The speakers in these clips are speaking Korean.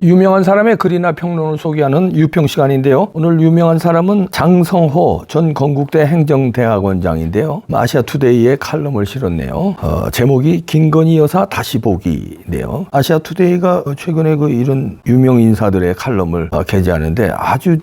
유명한 사람의 글이나 평론을 소개하는 유평 시간인데요. 오늘 유명한 사람은 장성호 전 건국대 행정대학원장인데요. 아시아투데이에 칼럼을 실었네요. 제목이 김건희 여사 다시 보기인데요. 아시아투데이가 최근에 이런 유명 인사들의 칼럼을 게재하는데 아주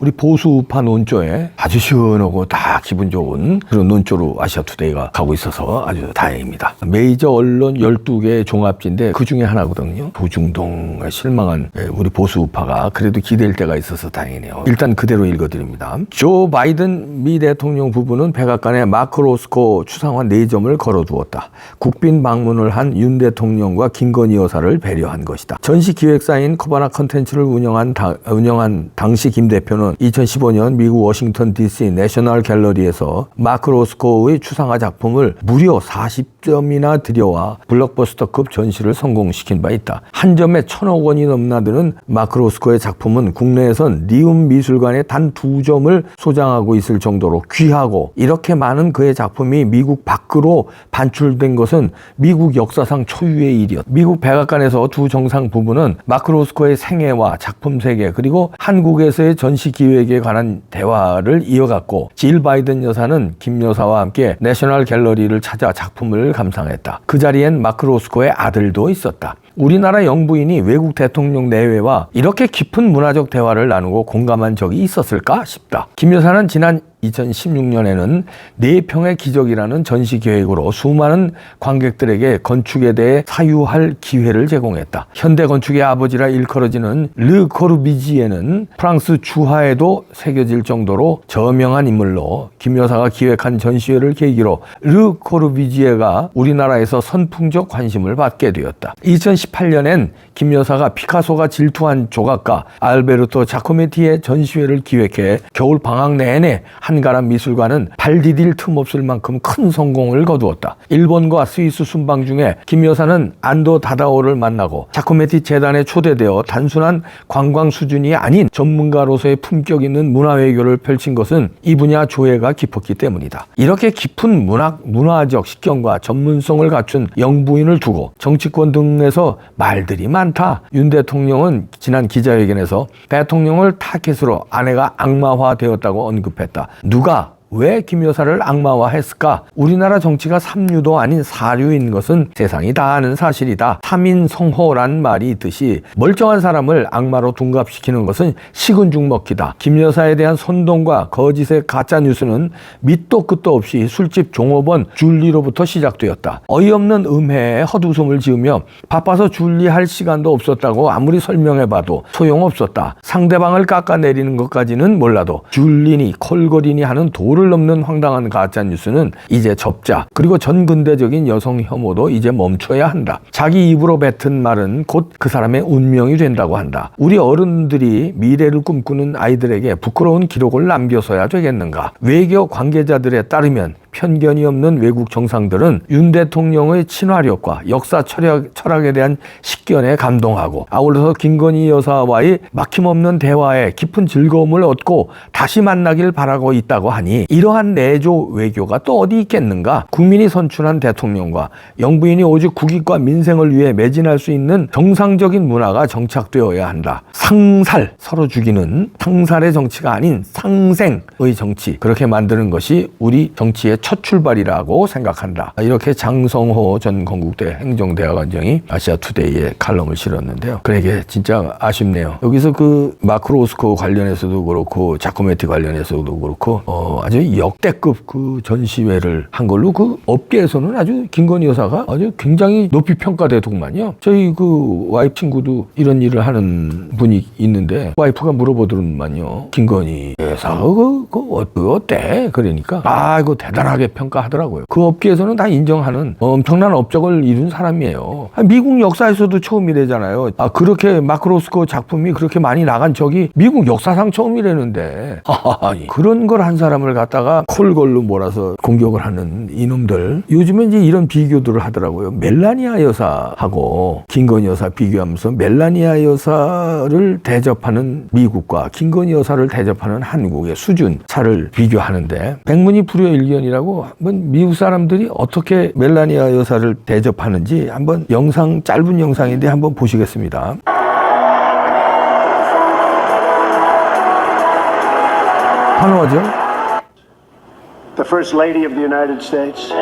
우리 보수파 논조에 아주 시원하고 다 기분 좋은 그런 논조로 아시아투데이가 가고 있어서 아주 다행입니다. 메이저 언론 12개의 종합지인데 그 중에 하나거든요. 도중동에 실망한 우리 보수파가 그래도 기댈 때가 있어서 다행이네요. 일단 그대로 읽어드립니다. 조 바이든 미 대통령 부부는 백악관에 마크 로스코 추상화 4점을 걸어두었다. 국빈 방문을 한 윤 대통령과 김건희 여사를 배려한 것이다. 전시 기획사인 코바나 컨텐츠를 운영한 당시 김 대표는 2015년 미국 워싱턴 DC 내셔널 갤러리에서 마크 로스코의 추상화 작품을 무려 40점이나 들여와 블록버스터급 전시를 성공시킨 바 있다. 한 점에 1,000억 원이 넘나드는 마크 로스코의 작품은 국내에선 리움 미술관에 단 2점을 소장하고 있을 정도로 귀하고, 이렇게 많은 그의 작품이 미국 밖으로 반출된 것은 미국 역사상 초유의 일이었다. 미국 백악관에서 두 정상 부부는 마크 로스코의 생애와 작품 세계 그리고 한국에서의 전시 기획에 관한 대화를 이어갔고, 질 바이든 여사는 김 여사와 함께 내셔널 갤러리를 찾아 작품을 감상했다. 그 자리엔 마크 로스코의 아들도 있었다. 우리나라 영부인이 외국 대통령 내외와 이렇게 깊은 문화적 대화를 나누고 공감한 적이 있었을까 싶다. 김 여사는 지난 2016년에는 4평의 기적이라는 전시 계획으로 수많은 관객들에게 건축에 대해 사유할 기회를 제공했다. 현대 건축의 아버지라 일컬어지는 르 코르비지에는 프랑스 주하에도 새겨질 정도로 저명한 인물로, 김 여사가 기획한 전시회를 계기로 르 코르비지에가 우리나라에서 선풍적 관심을 받게 되었다. 2018년엔 김 여사가 피카소가 질투한 조각가 알베르토 자코메티의 전시회를 기획해 겨울 방학 내내 한가람 미술관은 발 디딜 틈 없을 만큼 큰 성공을 거두었다. 일본과 스위스 순방 중에 김 여사는 안도 다다오를 만나고 자코메티 재단에 초대되어 단순한 관광 수준이 아닌 전문가로서의 품격 있는 문화외교를 펼친 것은 이 분야 조예가 깊었기 때문이다. 이렇게 깊은 문화적 식견과 전문성을 갖춘 영부인을 두고 정치권 등에서 말들이 많다. 윤 대통령은 지난 기자회견에서 대통령을 타겟으로 아내가 악마화되었다고 언급했다. 누가 왜 김 여사를 악마화했을까? 우리나라 정치가 삼류도 아닌 사류인 것은 세상이 다 아는 사실이다. 삼인성호란 말이 있듯이 멀쩡한 사람을 악마로 둔갑시키는 것은 식은 죽 먹기다. 김 여사에 대한 선동과 거짓의 가짜뉴스는 밑도 끝도 없이 술집 종업원 줄리로부터 시작되었다. 어이없는 음해에 헛웃음을 지으며 바빠서 줄리할 시간도 없었다고 아무리 설명해봐도 소용없었다. 상대방을 깎아내리는 것까지는 몰라도 줄리니 콜거리니 하는 도를 넘는 황당한 가짜뉴스는 이제 접자. 그리고 전근대적인 여성 혐오도 이제 멈춰야 한다. 자기 입으로 뱉은 말은 곧 그 사람의 운명이 된다고 한다. 우리 어른들이 미래를 꿈꾸는 아이들에게 부끄러운 기록을 남겨서야 되겠는가? 외교 관계자들에 따르면 편견이 없는 외국 정상들은 윤 대통령의 친화력과 역사 철학에 대한 식견에 감동하고, 아울러서 김건희 여사와의 막힘없는 대화에 깊은 즐거움을 얻고 다시 만나길 바라고 있다고 하니, 이러한 내조 외교가 또 어디 있겠는가? 국민이 선출한 대통령과 영부인이 오직 국익과 민생을 위해 매진할 수 있는 정상적인 문화가 정착되어야 한다. 상살, 서로 죽이는 상살의 정치가 아닌 상생의 정치, 그렇게 만드는 것이 우리 정치의 첫 출발이라고 생각한다. 이렇게 장성호 전 건국대 행정대학원장이 아시아투데이에 칼럼을 실었는데요. 그러게 진짜 아쉽네요. 여기서 마크 로스코 관련해서도 그렇고 자코메티 관련해서도 그렇고 아주 역대급 전시회를 한 걸로 업계에서는 아주 김건희 여사가 아주 굉장히 높이 평가되더구만요. 저희 와이프 친구도 이런 일을 하는 분이 있는데 와이프가 물어보더만요. 김건희 여사가 어때? 그러니까 이거 대단하게 평가하더라고요. 그 업계에서는 다 인정하는 엄청난 업적을 이룬 사람이에요. 미국 역사에서도 처음이래잖아요. 그렇게 마크 로스코 작품이 그렇게 많이 나간 적이 미국 역사상 처음이라는데 그런 걸 한 사람을 갖다가 콜걸로 몰아서 공격을 하는 이놈들. 요즘에 이제 이런 비교들을 하더라고요. 멜라니아 여사하고 김건희 여사 비교하면서 멜라니아 여사를 대접하는 미국과 김건희 여사를 대접하는 한국의 수준 차를 비교하는데, 백문이 불여일견이라고 한번 미국 사람들이 어떻게 멜라니아 여사를 대접하는지 한번 짧은 영상인데 한번 보시겠습니다. 환호하죠. The First Lady of the United States.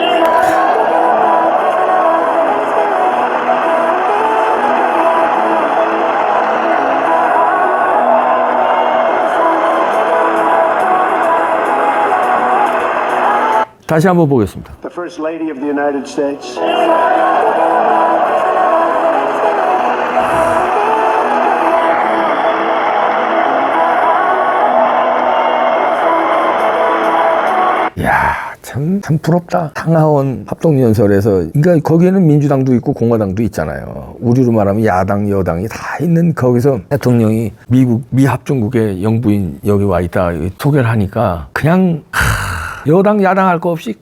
다시 한번 보겠습니다. The First Lady of the United States. 이야, 참 부럽다. 상하원 합동연설에서, 그러니까 거기에는 민주당도 있고 공화당도 있잖아요. 우리로 말하면 야당, 여당이 다 있는 거기서 대통령이 미합중국의 영부인 여기 와 있다 소개를 하니까 그냥 여당, 야당 할 거 없이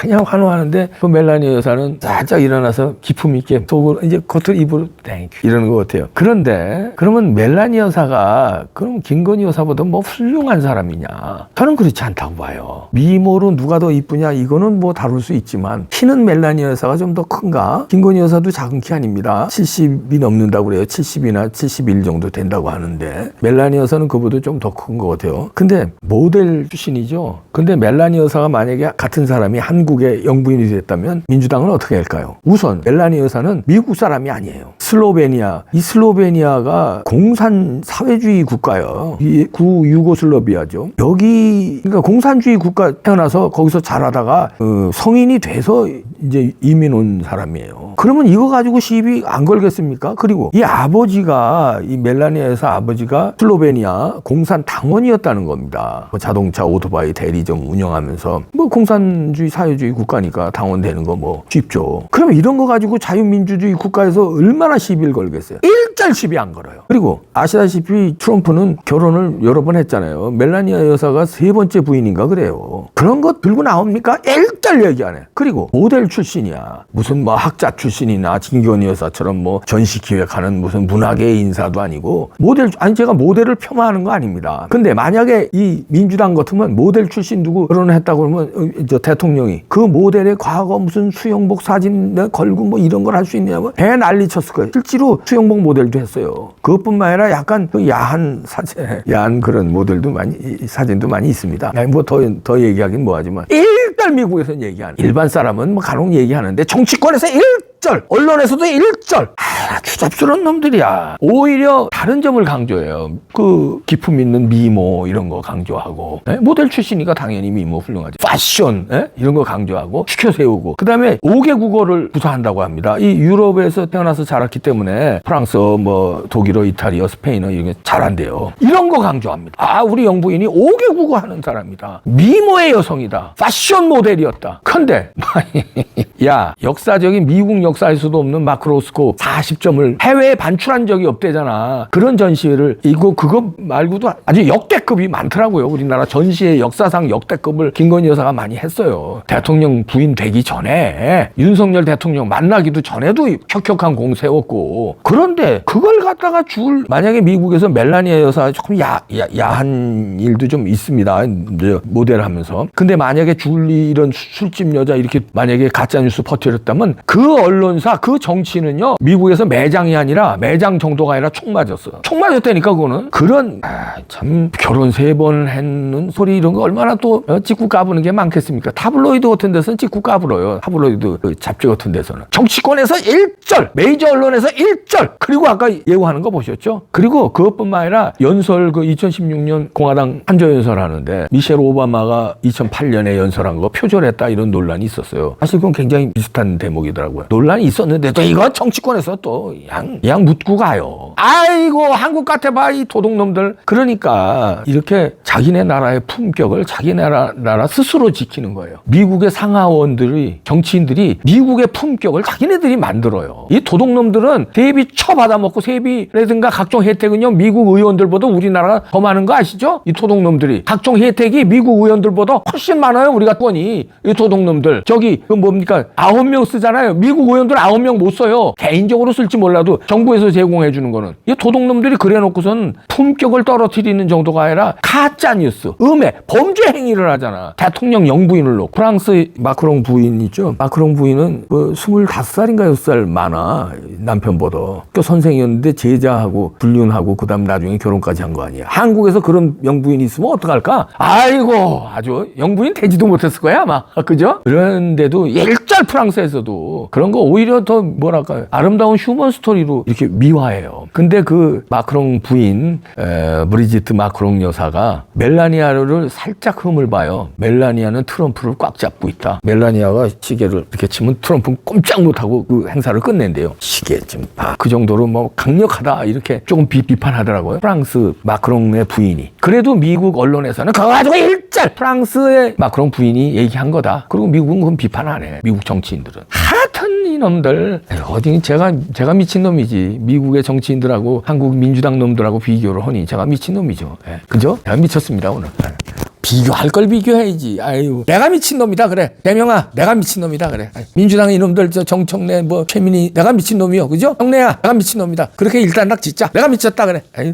그냥 환호하는데 그 멜라니아 여사는 살짝 일어나서 기품 있게 속으로 이제 겉으로 입으로 땡큐 이러는 것 같아요. 그런데 그러면 멜라니아 여사가 그럼 김건희 여사보다 뭐 훌륭한 사람이냐? 저는 그렇지 않다고 봐요. 미모로 누가 더 이쁘냐 이거는 뭐 다룰 수 있지만 키는 멜라니아 여사가 좀 더 큰가? 김건희 여사도 작은 키 아닙니다. 70이 넘는다고 그래요. 70이나 71 정도 된다고 하는데 멜라니아 여사는 그보다 좀 더 큰 것 같아요. 근데 모델 출신이죠. 근데 멜라니아 여사가 만약에 같은 사람이 한국의 영부인이 됐다면 민주당은 어떻게 할까요? 우선 멜라니아 여사는 미국 사람이 아니에요. 슬로베니아. 이 슬로베니아가 공산 사회주의 국가예요. 이 구 유고슬라비아죠. 여기 그러니까 공산주의 국가 태어나서 거기서 자라다가 성인이 돼서 이제 이민 온 사람이에요. 그러면 이거 가지고 시비 안 걸겠습니까? 그리고 이 아버지가 이 멜라니아 여사 아버지가 슬로베니아 공산 당원이었다는 겁니다. 뭐 자동차 오토바이 대리점 운영하면서 뭐 공산주의 사회주의 국가니까 당원되는 거 뭐 쉽죠. 그러면 이런 거 가지고 자유민주주의 국가에서 얼마나 시비를 걸겠어요? 일절 시비 안 걸어요. 그리고 아시다시피 트럼프는 결혼을 여러 번 했잖아요. 멜라니아 여사가 3번째 부인인가 그래요. 그런 거 들고 나옵니까? 일절 얘기 안 해. 그리고 모델 출신이야. 무슨 뭐 학자 출신이나 김건희 여사처럼 뭐 전시 기획하는 무슨 문학의 인사도 아니고 제가 모델을 폄하하는 거 아닙니다. 근데 만약에 이 민주당 같으면 모델 출신 누구 결혼을 했다고 그러면 저 대통령이 그 모델의 과거 무슨 수영복 사진 걸고 뭐 이런 걸 할 수 있냐고 배 난리 쳤을 거예요. 실제로 수영복 모델도 했어요. 그것뿐만 아니라 약간 야한 야한 그런 모델도 사진도 많이 있습니다. 뭐 더 얘기하긴 뭐하지만 일단 미국에서는 얘기 안 해요. 일반 사람은 뭐 간혹 얘기하는데 정치권에서 일절 언론에서도 일절 추잡스러운 놈들이야. 오히려 다른 점을 강조해요. 그 기품 있는 미모 이런 거 강조하고 모델 출신이니까 당연히 미모 훌륭하지. 패션 이런 거 강조하고 시켜 세우고 그다음에 5개 국어를 구사한다고 합니다. 이 유럽에서 태어나서 자랐기 때문에 프랑스어 뭐 독일어 이탈리아 스페인어 이런 게 잘한대요. 이런 거 강조합니다. 아 우리 영부인이 5개 국어 하는 사람이다. 미모의 여성이다. 패션 모델이었다. 근데 야 역사적인 미국 역사에서도 없는 마크 로스코 40점을 해외에 반출한 적이 없대잖아. 그런 전시회를 그거 말고도 아주 역대급이 많더라고요. 우리나라 전시회 역사상 역대급을 김건희 여사가 많이 했어요. 대통령 부인 되기 전에 윤석열 대통령 만나기도 전에도 혁혁한 공 세웠고 그런데 그걸 갖다가 만약에 미국에서 멜라니아 여사 조금 야한 일도 좀 있습니다. 모델하면서. 근데 만약에 이런 술집 여자 이렇게 만약에 가짜뉴스 퍼뜨렸다면 그 언론사 그 정치인은요 미국에서 매장이 아니라 매장 정도가 아니라 총 맞았어요. 총 맞았다니까 그거는. 그런 참 결혼 3번 했는 소리 이런 거 얼마나 또 찍고 까부는 게 많겠습니까? 타블로이드 같은 데서는 찍고 까불어요. 타블로이드 잡지 같은 데서는. 정치권에서 1절 메이저 언론에서 1절 그리고 아까 예고하는 거 보셨죠? 그리고 그것뿐만 아니라 연설 2016년 공화당 한조연설 하는데 미셸 오바마가 2008년에 연설한 거 표절했다 이런 논란이 있었어요. 사실 그건 굉장히 비슷한 대목이더라고요. 논란이 있었는데 또 이거 정치권에서 또 양 묻고 가요. 아이고 한국 같아봐 이 도둑놈들. 그러니까 이렇게 자기네 나라의 품격을 자기네 나라 스스로 지키는 거예요. 미국의 상하원들이 정치인들이 미국의 품격을 자기네들이 만들어요. 이 도둑놈들은 세비 쳐받아먹고 세비라든가 각종 혜택은요 미국 의원들보다 우리나라가 더 많은 거 아시죠? 이 도둑놈들이 각종 혜택이 미국 의원들보다 훨씬 많아요. 우리가 이 도둑놈들 저기 그 뭡니까 9명 쓰잖아요. 미국 의원들 9명 못 써요. 개인적으로 쓸지 몰라도 정부에서 제공해 주는 거는 이 도둑놈들이 그래놓고선 품격을 떨어뜨리는 정도가 아니라 가짜 뉴스, 음해, 범죄 행위를 하잖아. 대통령 영부인을 놓고. 프랑스 마크롱 부인 있죠. 마크롱 부인은 25살인가 6살 많아. 남편보다. 학교 선생이었는데 제자하고 불륜하고 그다음 나중에 결혼까지 한 거 아니야. 한국에서 그런 영부인이 있으면 어떡할까? 아이고, 아주 영부인 되지도 못했을 거야 아마. 그죠? 그런데도 일절 프랑스에서도 그런 거 오히려 더 뭐랄까 아름다운 휴먼 스토리로 이렇게 미화해요. 근데 그 마크롱 부인 브리지트 마크롱 여사가 멜라니아를 살짝 흠을 봐요. 멜라니아는 트럼프를 꽉 잡고 있다. 멜라니아가 시계를 이렇게 치면 트럼프는 꼼짝 못하고 그 행사를 끝낸대요. 시계 좀 봐. 그 정도로 뭐 강력하다 이렇게 조금 비판하더라고요. 프랑스 마크롱의 부인이. 그래도 미국 언론에서는 그거 가지고 일절 프랑스의 마크롱 부인이 얘기한 거다. 그리고 미국은 그건 비판 안 해. 미국 정치인들은. 하여튼 이놈들 어디 제가 미친 놈이지. 미국의 정치인들하고 한국 민주당 놈들하고 비교를 하니 제가 미친 놈이죠. 예. 그죠? 제가 미쳤습니다 오늘. 예. 비교할 걸 비교해야지. 아유, 내가 미친 놈이다 그래. 대명아, 내가 미친 놈이다 그래. 아유, 민주당 이놈들 저 정청래 뭐 최민희 내가 미친 놈이요, 그죠? 형래야, 내가 미친 놈이다. 그렇게 일단락 짓자. 내가 미쳤다 그래. 아유.